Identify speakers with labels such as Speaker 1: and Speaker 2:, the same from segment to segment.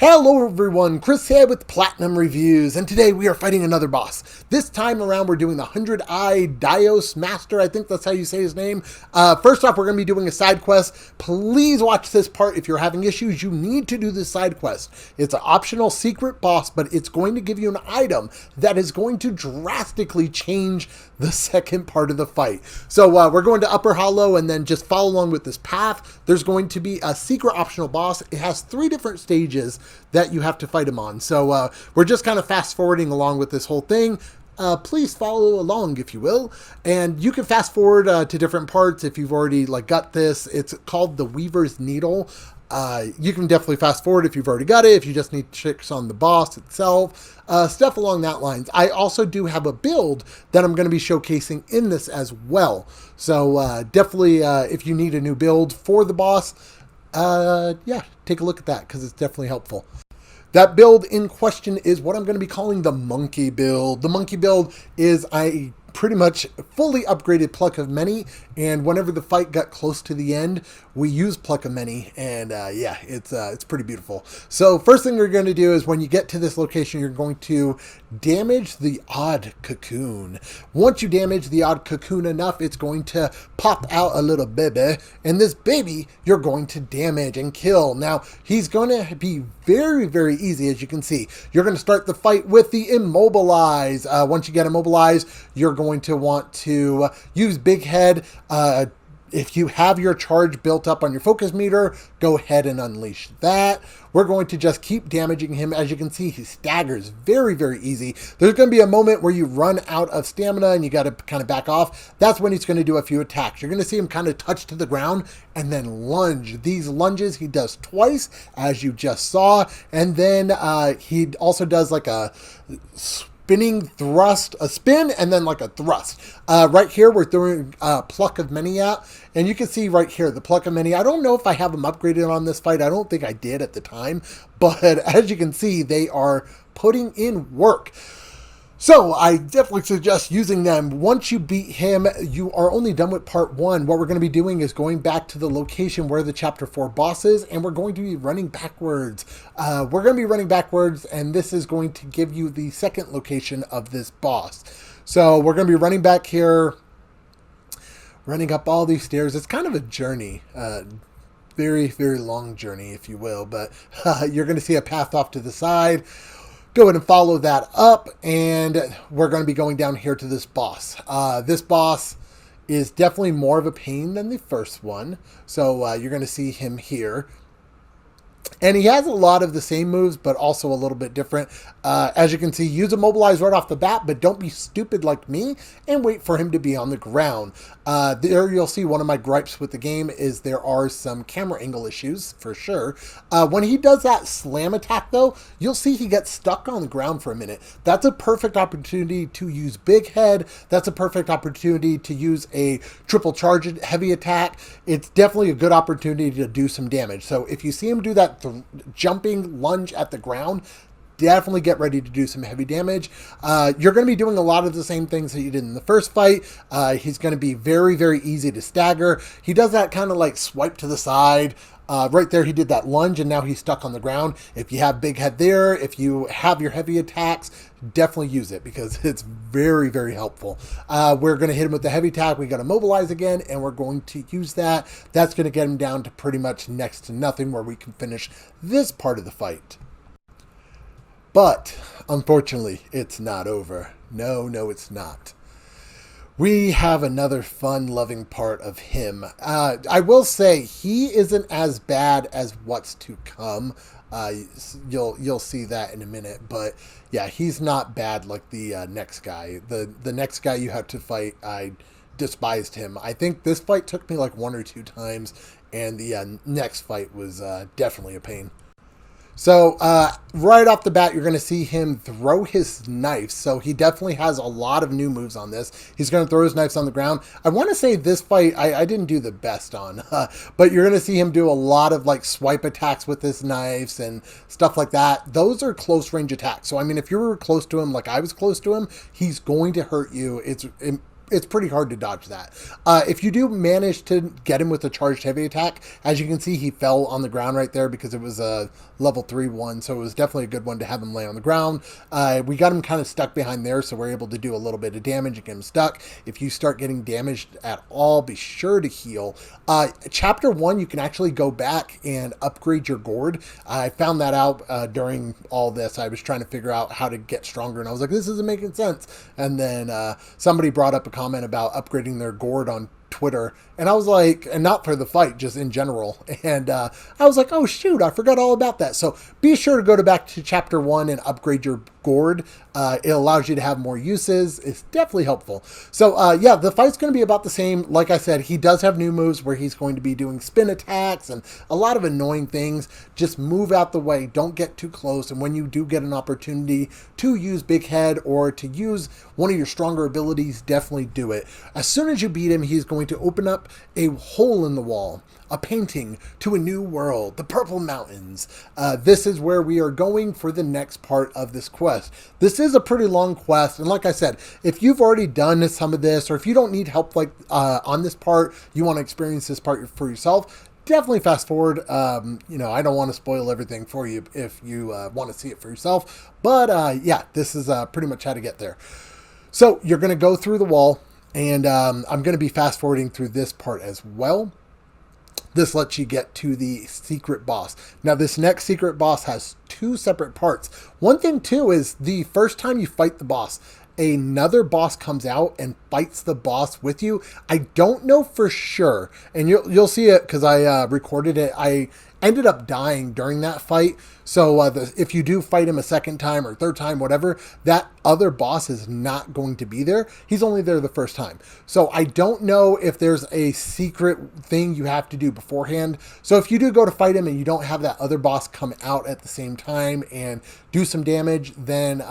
Speaker 1: Hello everyone, Chris here with Platinum Reviews, and today we are fighting another boss. This time around we're doing the 100-Eye Daoist Master, I think that's how you say his name. First off, we're going to be doing a side quest. Please watch this part. If you're having issues, you need to do this side quest. It's an optional secret boss, but it's going to give you an item that is going to drastically change the second part of the fight. So we're going to Upper Hollow and then just follow along with this path. There's going to be a secret optional boss. It has 3 different stages that you have to fight him on. So we're just kind of fast forwarding along with this whole thing. Please follow along if you will, and you can fast forward to different parts if you've already got this. It's called the Weaver's Needle. You can definitely fast forward if you've already got it, if you just need tricks on the boss itself, stuff along that lines. I also do have a build that I'm going to be showcasing in this as well. So definitely if you need a new build for the boss, yeah, take a look at that because it's definitely helpful. That build in question is what I'm going to be calling the monkey build. The monkey build is I pretty much fully upgraded Pluck of Many, and whenever the fight got close to the end, we used Pluck of Many, and yeah, it's pretty beautiful. So first thing we're going to do is when you get to this location, you're going to damage the odd cocoon. Once you damage the odd cocoon enough, it's going to pop out a little baby, and this baby you're going to damage and kill. Now, he's going to be very, very easy, as you can see. You're going to start the fight with the Immobilize. Once you get immobilized, you're going to want to use Big Head. If you have your charge built up on your focus meter, go ahead and unleash that. We're going to just keep damaging him. As you can see, he staggers very, very easy. There's going to be a moment where you run out of stamina and you got to kind of back off. That's when he's going to do a few attacks. You're going to see him kind of touch to the ground and then lunge. These lunges he does twice, as you just saw. And then he also does like a spinning thrust, a spin, and then like a thrust. Right here, we're throwing Pluck of Many out, and you can see right here, the Pluck of Many. I don't know if I have them upgraded on this fight. I don't think I did at the time, but as you can see, they are putting in work. So I definitely suggest using them. Once you beat him, you are only done with part 1. What we're going to be doing is going back to the location where the chapter 4 boss is, and we're going to be running backwards. We're going to be running backwards, and this is going to give you the second location of this boss. So we're going to be running back here, running up all these stairs. It's kind of a journey, very, very long journey, if you will, but you're going to see a path off to the side. Go ahead and follow that up, and we're going to be going down here to this boss. This boss is definitely more of a pain than the first one, so you're going to see him here. And he has a lot of the same moves, but also a little bit different. As you can see, use Immobilize right off the bat, but don't be stupid like me and wait for him to be on the ground. There you'll see one of my gripes with the game is there are some camera angle issues, for sure. When he does that slam attack, though, you'll see he gets stuck on the ground for a minute. That's a perfect opportunity to use Big Head. That's a perfect opportunity to use a triple charge heavy attack. It's definitely a good opportunity to do some damage. So if you see him do that jumping lunge at the ground, definitely get ready to do some heavy damage. You're going to be doing a lot of the same things that you did in the first fight. He's going to be very, very easy to stagger. He does that kind of like swipe to the side. Right there, he did that lunge, and now he's stuck on the ground. If you have Big Head there, if you have your heavy attacks, definitely use it because it's very, very helpful. We're going to hit him with the heavy attack. We got to mobilize again, and we're going to use that. That's going to get him down to pretty much next to nothing where we can finish this part of the fight. But, unfortunately, it's not over. No, it's not. We have another fun-loving part of him. I will say he isn't as bad as what's to come. You'll see that in a minute. But yeah, he's not bad like the next guy. The next guy you have to fight, I despised him. I think this fight took me like 1 or 2 times, and the next fight was definitely a pain. So right off the bat, you're going to see him throw his knife. So he definitely has a lot of new moves on this. He's going to throw his knives on the ground. I want to say this fight, I didn't do the best on, but you're going to see him do a lot of like swipe attacks with his knives and stuff like that. Those are close range attacks. So, I mean, if you were close to him, like I was close to him, he's going to hurt you. It's it's pretty hard to dodge that. If you do manage to get him with a charged heavy attack, as you can see, he fell on the ground right there because it was a level 3 one, so it was definitely a good one to have him lay on the ground. We got him kind of stuck behind there, so we're able to do a little bit of damage and get him stuck. If you start getting damaged at all, be sure to heal. Chapter 1, you can actually go back and upgrade your gourd. I found that out during all this. I was trying to figure out how to get stronger, and I was like, this isn't making sense. And then somebody brought up a comment about upgrading their gourd on Twitter, and I was like, and not for the fight, just in general, and I was like, oh shoot, I forgot all about that. So be sure to go back to chapter 1 and upgrade your gourd. It allows you to have more uses. It's definitely helpful. So yeah, the fight's going to be about the same. Like I said, he does have new moves where he's going to be doing spin attacks and a lot of annoying things. Just move out the way, don't get too close, and when you do get an opportunity to use Big Head or to use one of your stronger abilities, definitely do it. As soon as you beat him, he's going to open up a hole in the wall, a painting to a new world, the Purple Mountains. This is where we are going for the next part of this quest. This is a pretty long quest, and like I said, if you've already done some of this, or if you don't need help like on this part, you want to experience this part for yourself, definitely fast forward. You know, I don't want to spoil everything for you if you want to see it for yourself, but yeah, this is pretty much how to get there. So you're going to go through the wall, and I'm going to be fast forwarding through this part as well. This lets you get to the secret boss. Now, this next secret boss has 2 separate parts. One thing, too, is the first time you fight the boss, another boss comes out and fights the boss with you. I don't know for sure, and you'll see it because I recorded it. I ended up dying during that fight. So if you do fight him a second time or third time, whatever, that other boss is not going to be there. He's only there the first time. So I don't know if there's a secret thing you have to do beforehand. So if you do go to fight him and you don't have that other boss come out at the same time and do some damage, then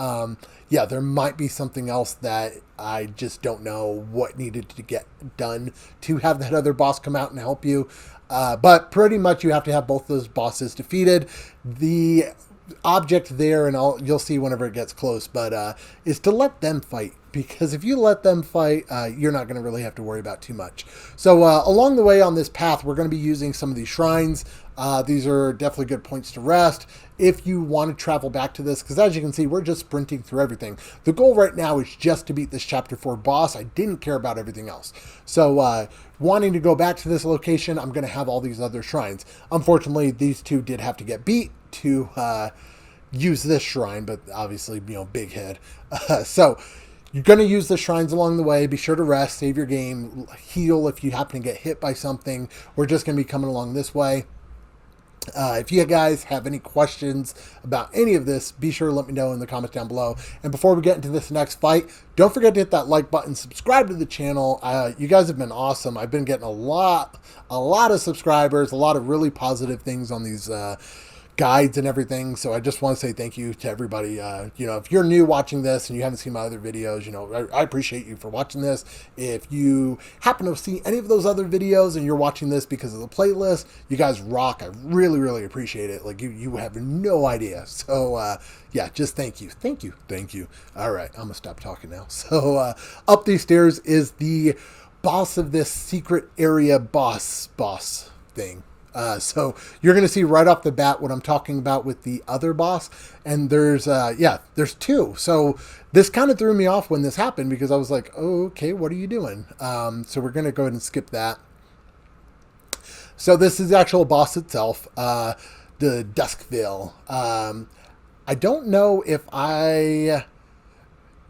Speaker 1: yeah, there might be something else that I just don't know what needed to get done to have that other boss come out and help you. But pretty much you have to have both those bosses defeated. The object there, and you'll see whenever it gets close, but is to let them fight. Because if you let them fight, you're not going to really have to worry about too much. So along the way on this path, we're going to be using some of these shrines. These are definitely good points to rest if you want to travel back to this, because as you can see, we're just sprinting through everything. The goal right now is just to beat this chapter 4 boss. I didn't care about everything else. So wanting to go back to this location, I'm going to have all these other shrines. Unfortunately, these 2 did have to get beat to use this shrine, but obviously, you know, big head. So you're going to use the shrines along the way. Be sure to rest, save your game, heal if you happen to get hit by something. We're just going to be coming along this way. If you guys have any questions about any of this, be sure to let me know in the comments down below. And before we get into this next fight, don't forget to hit that like button, subscribe to the channel. You guys have been awesome. I've been getting a lot of subscribers, a lot of really positive things on these guides and everything. So I just want to say thank you to everybody. You know, if you're new watching this and you haven't seen my other videos, you know, I appreciate you for watching this. If you happen to see any of those other videos and you're watching this because of the playlist, you guys rock. I really, really appreciate it. Like you have no idea. So yeah, just thank you. Thank you. Thank you. All right. I'm gonna stop talking now. So up these stairs is the boss of this secret area boss thing. So you're going to see right off the bat what I'm talking about with the other boss. And there's 2. So this kind of threw me off when this happened because I was like, oh, okay, what are you doing? So we're going to go ahead and skip that. So this is the actual boss itself, the Duskville. I don't know if I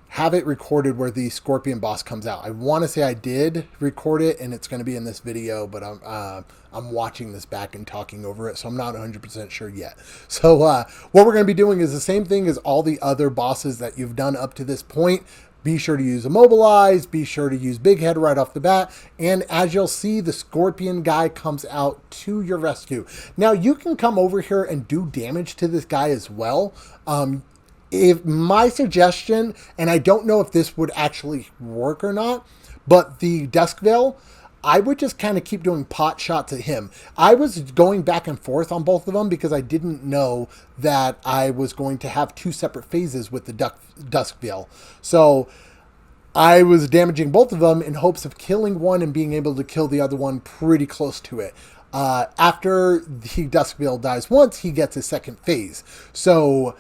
Speaker 1: have it recorded where the Scorpion boss comes out. I want to say I did record it and it's going to be in this video, but I'm watching this back and talking over it, so I'm not 100% sure yet. So what we're going to be doing is the same thing as all the other bosses that you've done up to this point. Be sure to use Immobilize, be sure to use Big Head right off the bat, and as you'll see, the Scorpion guy comes out to your rescue. Now, you can come over here and do damage to this guy as well. If my suggestion, and I don't know if this would actually work or not, but the Duskville, I would just kind of keep doing pot shots at him. I was going back and forth on both of them because I didn't know that I was going to have 2 separate phases with the Duskville. So I was damaging both of them in hopes of killing one and being able to kill the other one pretty close to it. After the Duskville dies once, he gets his second phase. So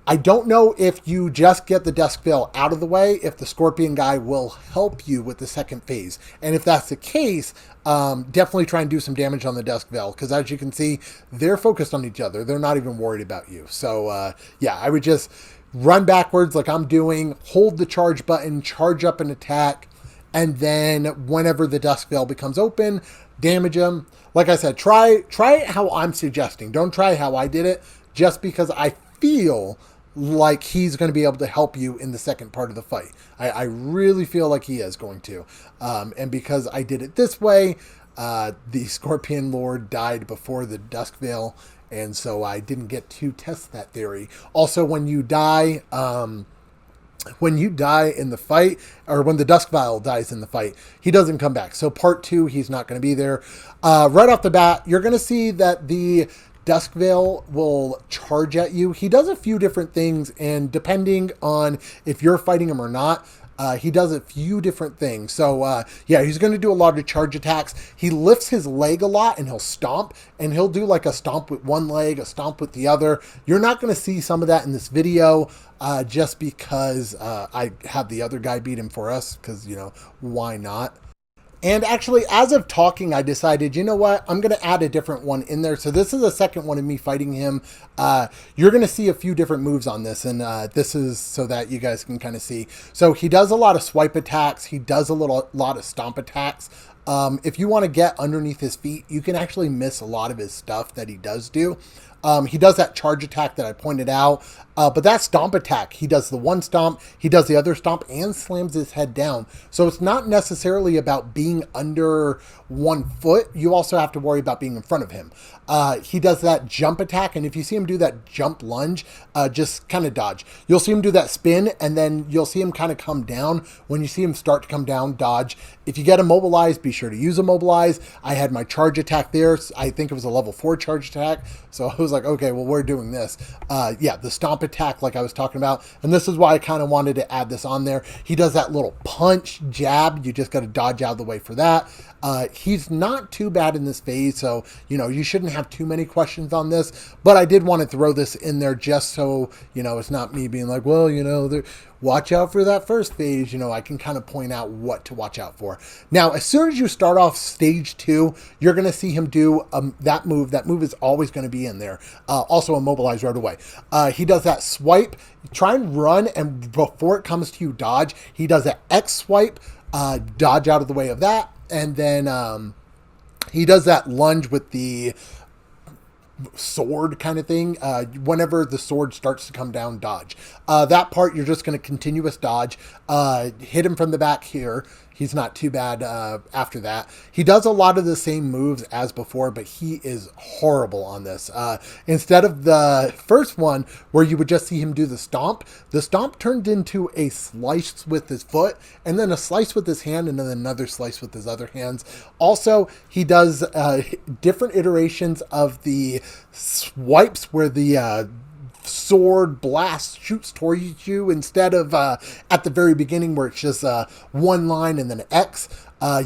Speaker 1: I don't know if you just get the Duskville out of the way, if the Scorpion guy will help you with the second phase. And if that's the case, definitely try and do some damage on the Duskville, because as you can see, they're focused on each other. They're not even worried about you. So yeah, I would just run backwards like I'm doing, hold the charge button, charge up an attack, and then whenever the Duskville becomes open, damage him. Like I said, try it how I'm suggesting. Don't try how I did it, just because I feel like he's going to be able to help you in the second part of the fight. I really feel like he is going to. And because I did it this way, the Scorpion Lord died before the Duskville, and so I didn't get to test that theory. Also, when you die in the fight, or when the Duskville dies in the fight, he doesn't come back. So part 2, he's not going to be there. Right off the bat, you're going to see that the Duskville will charge at you. He does a few different things, and depending on if you're fighting him or not, he does a few different things. So, yeah, he's going to do a lot of charge attacks. He lifts his leg a lot, and he'll stomp, and he'll do like a stomp with one leg, a stomp with the other. You're not going to see some of that in this video, just because I had the other guy beat him for us, because, you know, why not? And actually, as of talking, I decided, you know what, I'm going to add a different one in there. So this is the second one of me fighting him. You're going to see a few different moves on this, and this is so that you guys can kind of see. So he does a lot of swipe attacks. He does a lot of stomp attacks. If you want to get underneath his feet, you can actually miss a lot of his stuff that he does do. He does that charge attack that I pointed out, but that stomp attack, he does the one stomp, he does the other stomp, and slams his head down. So it's not necessarily about being under 1 foot. You also have to worry about being in front of him. He does that jump attack, and if you see him do that jump lunge, just kind of dodge. You'll see him do that spin, and then you'll see him kind of come down. When you see him start to come down, dodge. If you get immobilized, be sure to use immobilize. I had my charge attack there. I think it was a level 4 charge attack, so I was like, okay, well, we're doing this. Yeah, the stomp attack like I was talking about, and this is why I kind of wanted to add this on there. He does that little punch jab. You just got to dodge out of the way for that. He's not too bad in this phase, so, you know, you shouldn't have too many questions on this, but I did want to throw this in there just so, you know, it's not me being like, well, you know, watch out for that first phase. You know, I can kind of point out what to watch out for. Now, as soon as you start off stage 2, you're going to see him do that move. That move is always going to be in there. Also immobilize right away. He does that swipe. Try and run, and before it comes to you, dodge. He does that X swipe, dodge out of the way of that, and then he does that lunge with the sword kind of thing. Whenever the sword starts to come down, dodge. That part, you're just going to continuous dodge. Hit him from the back here. He's not too bad after that. He does a lot of the same moves as before, but he is horrible on this. Instead of the first one where you would just see him do the stomp turned into a slice with his foot, and then a slice with his hand, and then another slice with his other hands. Also, he does different iterations of the swipes where the sword blast shoots towards you instead of at the very beginning where it's just one line and then X.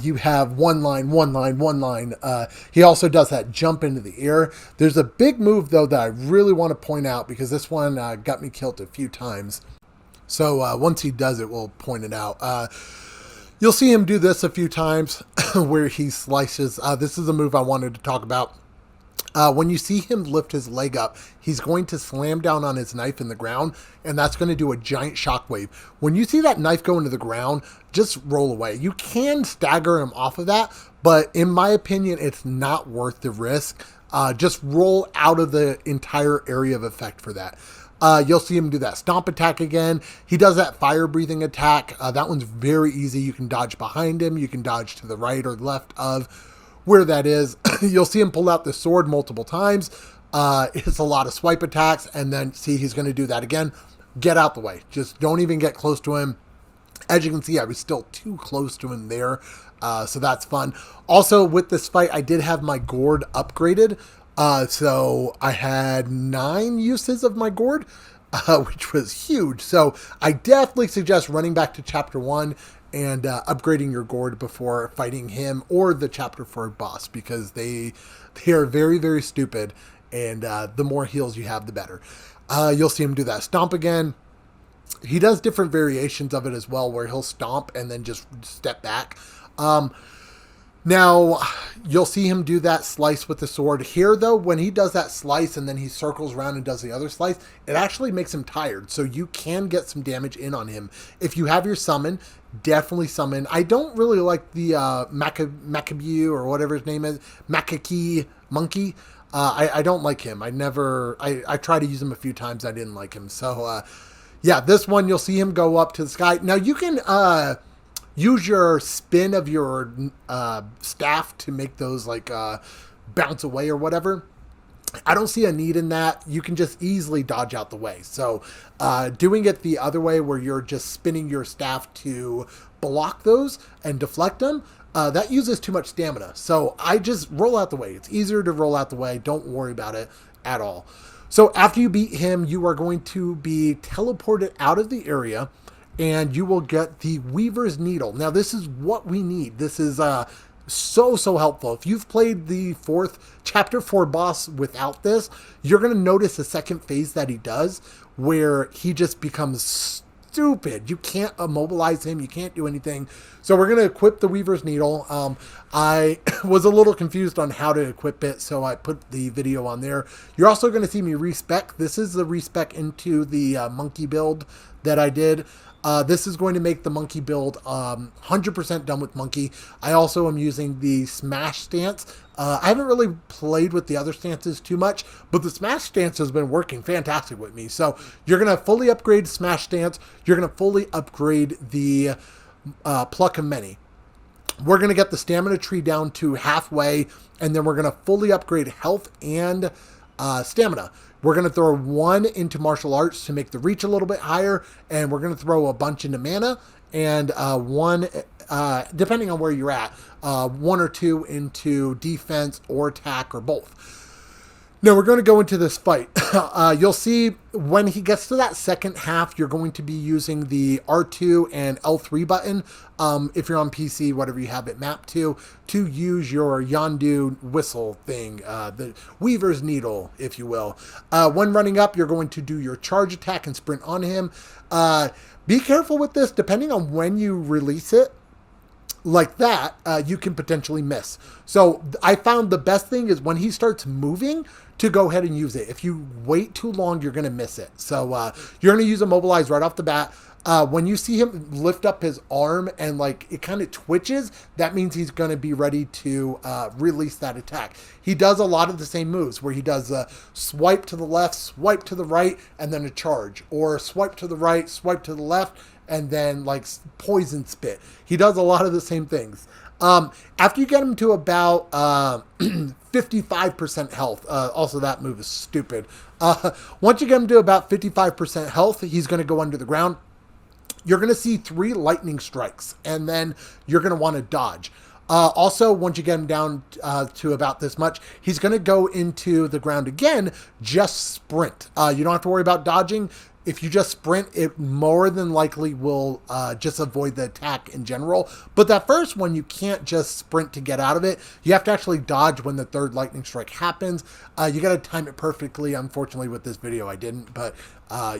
Speaker 1: You have one line, one line, one line. He also does that jump into the air. There's a big move, though, that I really want to point out because this one got me killed a few times. So once he does it, we'll point it out. You'll see him do this a few times where he slices. This is a move I wanted to talk about. When you see him lift his leg up, he's going to slam down on his knife in the ground, and that's going to do a giant shockwave. When you see that knife go into the ground, just roll away. You can stagger him off of that, but in my opinion, it's not worth the risk. Just roll out of the entire area of effect for that. You'll see him do that stomp attack again. He does that fire breathing attack. That one's very easy. You can dodge behind him. You can dodge to the right or left of where that is. You'll see him pull out the sword multiple times. It's a lot of swipe attacks, and then see he's going to do that again. Get out the way. Just don't even get close to him. As you can see, I was still too close to him there, so that's fun. Also, with this fight, I did have my gourd upgraded, so I had 9 uses of my gourd. which was huge. So I definitely suggest running back to chapter 1 and upgrading your gourd before fighting him or the chapter 4 boss, because they are very, very stupid, and the more heals you have, the better. You'll see him do that stomp again. He does different variations of it as well, where he'll stomp and then just step back. Now, you'll see him do that slice with the sword. Here, though, when he does that slice and then he circles around and does the other slice, it actually makes him tired. So you can get some damage in on him. If you have your summon, definitely summon. I don't really like the Macabu or whatever his name is, Makaki Monkey. I don't like him. I tried to use him a few times. I didn't like him. So, yeah, this one, you'll see him go up to the sky. Now, you can use your spin of your staff to make those like bounce away or whatever. I don't see a need in that. You can just easily dodge out the way. So doing it the other way, where you're just spinning your staff to block those and deflect them, that uses too much stamina. So I just roll out the way. It's easier to roll out the way. Don't worry about it at all. So after you beat him, you are going to be teleported out of the area, and you will get the Weaver's Needle. Now, this is what we need. This is so helpful. If you've played the chapter 4 boss without this, you're going to notice the second phase that he does, where he just becomes stupid. You can't immobilize him. You can't do anything. So we're going to equip the Weaver's Needle. I was a little confused on how to equip it, so I put the video on there. You're also going to see me respec. This is the respec into the monkey build that I did. This is going to make the monkey build 100% done with monkey. I also am using the smash stance. I haven't really played with the other stances too much, but the smash stance has been working fantastic with me. So you're going to fully upgrade smash stance. You're going to fully upgrade the pluck of many. We're going to get the stamina tree down to halfway, and then we're going to fully upgrade health and stamina. We're going to throw 1 into martial arts to make the reach a little bit higher, and we're going to throw a bunch into mana, and 1, depending on where you're at, 1 or 2 into defense or attack or both. Now we're going to go into this fight. You'll see when he gets to that second half, you're going to be using the R2 and L3 button, if you're on PC, whatever you have it mapped to use your Yondu whistle thing, the Weaver's Needle, if you will. When running up, you're going to do your charge attack and sprint on him. Be careful with this. Depending on when you release it, like that, you can potentially miss. So I found the best thing is when he starts moving, to go ahead and use it. If you wait too long, you're going to miss it. So you're going to use Immobilize right off the bat. When you see him lift up his arm and like it kind of twitches, that means he's going to be ready to release that attack. He does a lot of the same moves where he does a swipe to the left, swipe to the right, and then a charge, or swipe to the right, swipe to the left, and then like poison spit. He does a lot of the same things. After you get him to about 55% health, also that move is stupid. Once you get him to about 55% health, he's going to go under the ground. You're going to see 3 lightning strikes, and then you're going to want to dodge. Also, once you get him down to about this much, he's going to go into the ground again, just sprint. You don't have to worry about dodging. If you just sprint, it more than likely will just avoid the attack in general. But that first one, you can't just sprint to get out of it. You have to actually dodge when the 3rd lightning strike happens. You got to time it perfectly. Unfortunately, with this video, I didn't. But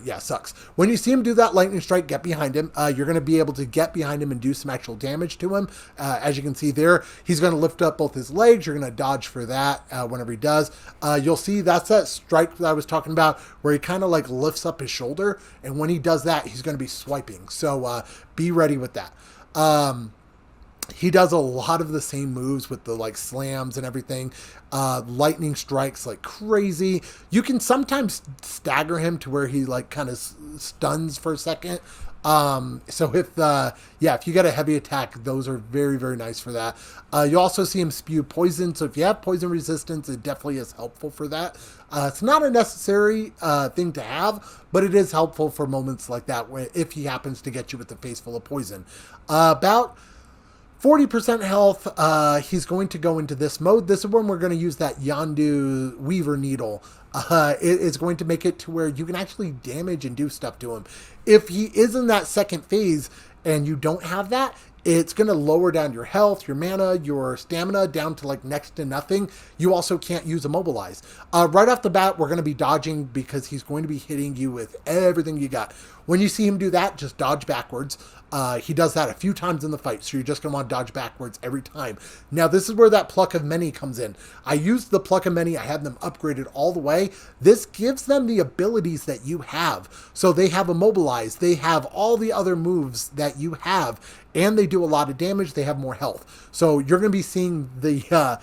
Speaker 1: yeah, sucks. When you see him do that lightning strike, get behind him. You're going to be able to get behind him and do some actual damage to him. As you can see there, he's going to lift up both his legs. You're going to dodge for that whenever he does. You'll see that's that strike that I was talking about where he kind of like lifts up his shoulder. And when he does that, he's going to be swiping. So be ready with that. He does a lot of the same moves with the like slams and everything. Lightning strikes like crazy. You can sometimes stagger him to where he like kind of stuns for a second. So if you get a heavy attack, those are very, very nice for that. You also see him spew poison. So if you have poison resistance, it definitely is helpful for that. It's not a necessary thing to have, but it is helpful for moments like that where if he happens to get you with a face full of poison. About 40% health. He's going to go into this mode. This is when we're going to use that Yondu Weaver Needle. It's going to make it to where you can actually damage and do stuff to him. If he is in that second phase and you don't have that, it's going to lower down your health, your mana, your stamina down to like next to nothing. You also can't use Immobilize. Right off the bat, we're going to be dodging because he's going to be hitting you with everything you got. When you see him do that, just dodge backwards. He does that a few times in the fight, so you're just going to want to dodge backwards every time. Now, this is where that Pluck of Many comes in. I used the Pluck of Many. I had them upgraded all the way. This gives them the abilities that you have. So they have Immobilize. They have all the other moves that you have, and they do a lot of damage. They have more health. So you're going to be seeing the...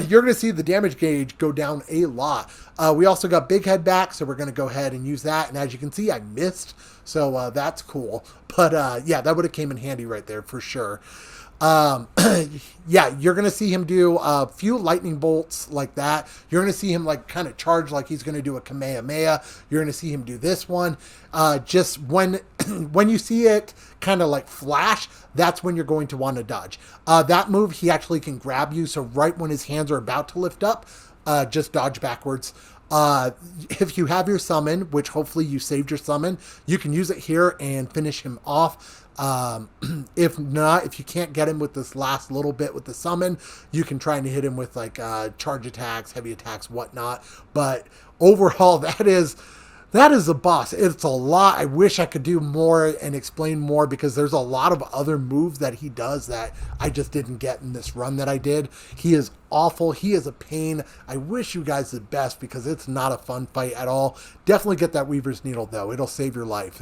Speaker 1: you're going to see the damage gauge go down a lot. We also got Big Head back, so we're going to go ahead and use that. And as you can see, I missed, so that's cool. But yeah, that would have came in handy right there for sure. Yeah, you're going to see him do a few lightning bolts like that. You're going to see him like kind of charge like he's going to do a Kamehameha. You're going to see him do this one. Just when you see it kind of like flash, that's when you're going to want to dodge. That move, he actually can grab you. So right when his hands are about to lift up, just dodge backwards. If you have your summon, which hopefully you saved your summon, you can use it here and finish him off. If not, if you can't get him with this last little bit with the summon, you can try and hit him with like charge attacks, heavy attacks, whatnot. But overall, that is a boss. It's a lot. I wish I could do more and explain more because there's a lot of other moves that he does that I just didn't get in this run that I did. He is awful. He is a pain. I wish you guys the best because it's not a fun fight at all. Definitely get that Weaver's Needle though. It'll save your life.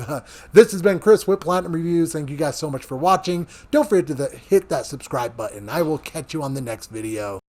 Speaker 1: This has been Chris with Platinum Reviews. Thank you guys so much for watching. Don't forget to hit that subscribe button. I will catch you on the next video.